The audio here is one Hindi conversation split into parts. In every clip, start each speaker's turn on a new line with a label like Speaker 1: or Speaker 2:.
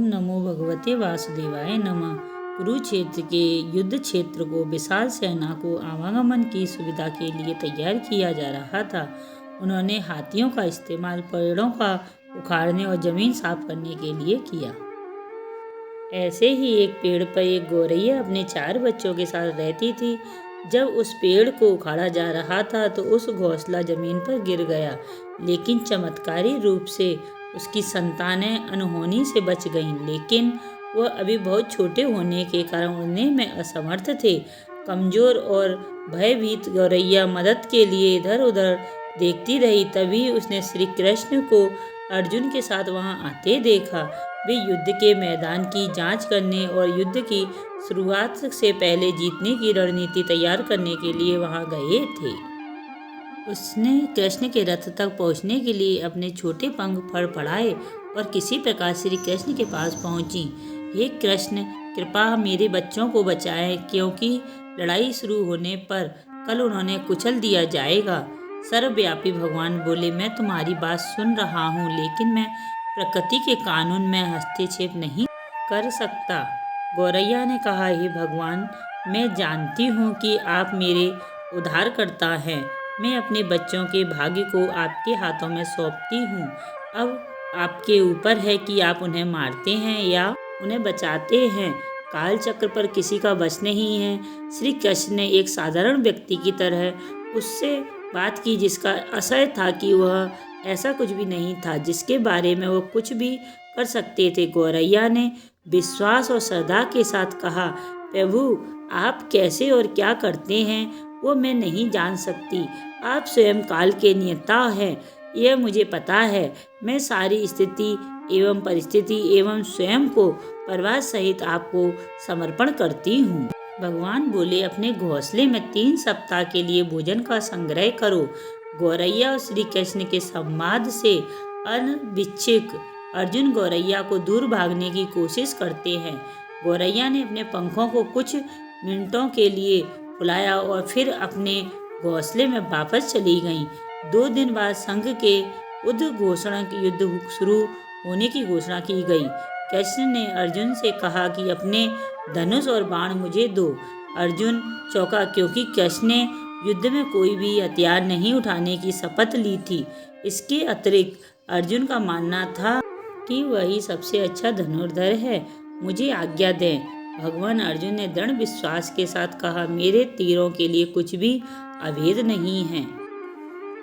Speaker 1: ओम नमो भगवते वासुदेवाय नमः। कुरुक्षेत्र के युद्ध क्षेत्र को विशाल सेना को आवागमन की सुविधा के लिए तैयार किया जा रहा था। उन्होंने हाथियों का इस्तेमाल पेड़ों का उखाड़ने और जमीन साफ करने के लिए किया। ऐसे ही एक पेड़ पर एक गौरैया अपने 4 बच्चों के साथ रहती थी। जब उस पेड़ को उखाड़ा जा रहा था तो उस घोंसला जमीन पर गिर गया, लेकिन चमत्कारी रूप से उसकी संतानें अनहोनी से बच गईं। लेकिन वह अभी बहुत छोटे होने के कारण उड़ने में असमर्थ थे। कमजोर और भयभीत गौरैया मदद के लिए इधर उधर देखती रही। तभी उसने श्री कृष्ण को अर्जुन के साथ वहां आते देखा। वे युद्ध के मैदान की जांच करने और युद्ध की शुरुआत से पहले जीतने की रणनीति तैयार करने के लिए वहां गए थे। उसने कृष्ण के रथ तक पहुंचने के लिए अपने छोटे पंख फड़फड़ाए और किसी प्रकार श्री कृष्ण के पास पहुंची। हे कृष्ण, कृपा मेरे बच्चों को बचाएं, क्योंकि लड़ाई शुरू होने पर कल उन्हें कुचल दिया जाएगा। सर्वव्यापी भगवान बोले, मैं तुम्हारी बात सुन रहा हूँ, लेकिन मैं प्रकृति के कानून में हस्तक्षेप नहीं कर सकता। गौरैया ने कहा, हे भगवान, मैं जानती हूँ कि आप मेरे उद्धारकर्ता हैं। मैं अपने बच्चों के भाग्य को आपके हाथों में सौंपती हूँ। अब आपके ऊपर है कि आप उन्हें मारते हैं या उन्हें बचाते हैं। काल चक्र पर किसी का बस नहीं है। श्री कृष्ण ने एक साधारण व्यक्ति की तरह उससे बात की, जिसका आशय था कि वह ऐसा कुछ भी नहीं था जिसके बारे में वो कुछ भी कर सकते थे। गौरैया ने विश्वास और श्रद्धा के साथ कहा, प्रभु, आप कैसे और क्या करते हैं वो मैं नहीं जान सकती। आप स्वयं काल के नियंता हैं, यह मुझे पता है। मैं सारी स्थिति एवं परिस्थिति एवं स्वयं को परवाह सहित आपको समर्पण करती हूँ। भगवान बोले, अपने घोंसले में 3 सप्ताह के लिए भोजन का संग्रह करो। गौरैया और श्री कृष्ण के संवाद से अनभिक्षुक अर्जुन गौरैया को दूर भागने की कोशिश करते हैं। गौरैया ने अपने पंखों को कुछ मिनटों के लिए फुलाया और फिर अपने घोंसले में वापस चली गईं। 2 दिन बाद संघ के उद्घोषणा की युद्ध शुरू होने की घोषणा की गई। कृष्ण ने अर्जुन से कहा कि अपने धनुष और बाण मुझे दो। अर्जुन चौंका, क्योंकि कृष्ण ने युद्ध में कोई भी हथियार नहीं उठाने की शपथ ली थी। इसके अतिरिक्त अर्जुन का मानना था कि वही सबसे अच्छा धनुर्धर है। मुझे आज्ञा दें। भगवान अर्जुन ने दृढ़ विश्वास के साथ कहा, मेरे तीरों के लिए कुछ भी अभेद नहीं है।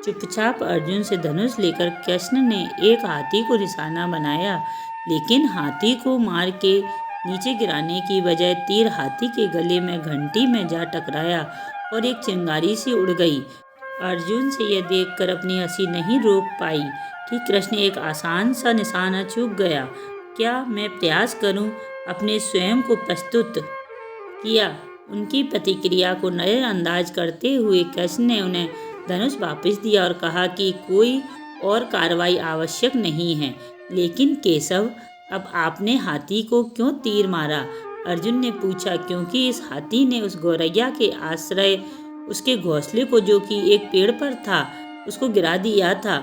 Speaker 1: चुपचाप अर्जुन से धनुष लेकर कृष्ण ने एक हाथी को निशाना बनाया, लेकिन हाथी को मार के नीचे गिराने की बजाय तीर हाथी के गले में घंटी में जा टकराया और एक चिंगारी सी उड़ गई। अर्जुन से यह देखकर अपनी हंसी नहीं रोक पाई कि कृष्ण एक आसान सा निशाना चूक गया। क्या मैं प्रयास करूं? अपने स्वयं को प्रस्तुत किया। उनकी प्रतिक्रिया को नजरअंदाज करते हुए कृष्ण ने उन्हें धनुष वापस दिया और कहा कि कोई और कार्रवाई आवश्यक नहीं है। लेकिन केशव, अब आपने हाथी को क्यों तीर मारा? अर्जुन ने पूछा। क्योंकि इस हाथी ने उस गौरैया के आश्रय उसके घोंसले को, जो कि एक पेड़ पर था, उसको गिरा दिया था।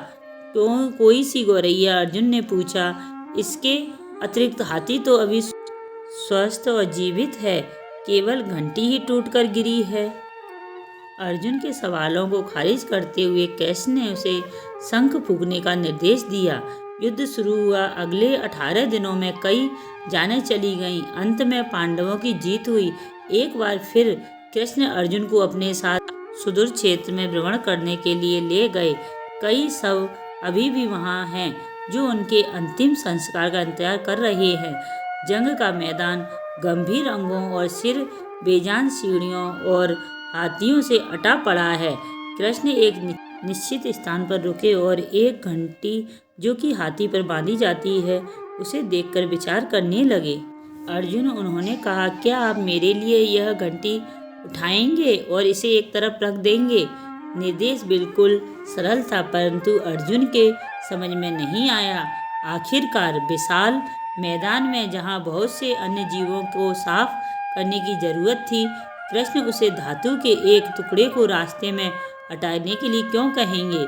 Speaker 1: क्यों कोई सी गौरैया? अर्जुन ने पूछा। इसके अतिरिक्त हाथी तो अभी स्वस्थ और जीवित है, केवल घंटी ही टूटकर गिरी है। अर्जुन के सवालों को खारिज करते हुए कृष्ण ने उसे शंख फूंकने का निर्देश दिया। युद्ध शुरू हुआ। अगले 18 दिनों में कई जानें चली गईं। अंत में पांडवों की जीत हुई। एक बार फिर कृष्ण अर्जुन को अपने साथ सुदूर क्षेत्र में भ्रमण करने के लिए ले गए। कई शव अभी भी वहां हैं जो उनके अंतिम संस्कार का इंतजार कर रहे हैं। जंग का मैदान गंभीर अंगों और सिर बेजान सीढ़ियों और हाथियों से अटा पड़ा है। कृष्ण एक निश्चित स्थान पर रुके और एक घंटी जो कि हाथी पर बांधी जाती है उसे देखकर विचार करने लगे। अर्जुन, उन्होंने कहा, क्या आप मेरे लिए यह घंटी उठाएंगे और इसे एक तरफ रख देंगे? निर्देश बिल्कुल सरल था, परंतु अर्जुन के समझ में नहीं आया। आखिरकार विशाल मैदान में जहाँ बहुत से अन्य जीवों को साफ करने की जरूरत थी, कृष्ण उसे धातु के एक टुकड़े को रास्ते में हटाने के लिए क्यों कहेंगे?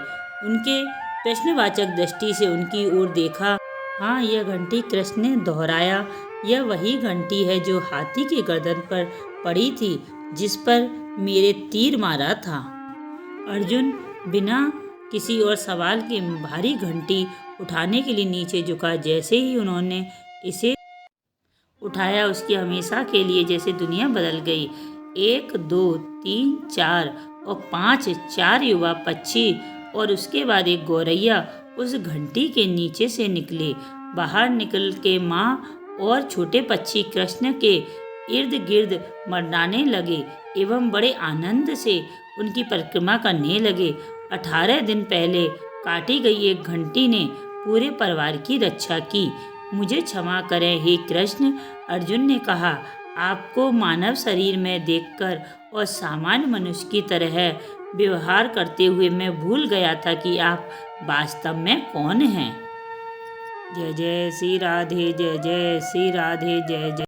Speaker 1: उनके प्रश्नवाचक दृष्टि से उनकी ओर देखा हाँ, यह घंटी कृष्ण ने दोहराया। यह वही घंटी है जो हाथी की गर्दन पर पड़ी थी, जिस पर मेरे तीर मारा था। अर्जुन बिना किसी और सवाल के भारी घंटी उठाने के लिए नीचे झुका। जैसे ही उन्होंने इसे उठाया, उसकी हमेशा के लिए जैसे दुनिया बदल गई। 1 2 3 4 और 5 4 युवा पक्षी और उसके बाद एक गौरैया उस घंटी के नीचे से निकले। बाहर निकल के माँ और छोटे पक्षी कृष्ण के इर्द गिर्द मंडराने लगे एवं बड़े आनंद से उनकी परिक्रमा करने लगे। 18 दिन पहले काटी गई एक घंटी ने पूरे परिवार की रक्षा की। मुझे क्षमा करें हे कृष्ण, अर्जुन ने कहा। आपको मानव शरीर में देखकर और सामान्य मनुष्य की तरह व्यवहार करते हुए मैं भूल गया था कि आप वास्तव में कौन हैं। जय जय श्री राधे, जय जय श्री राधे, जय जय।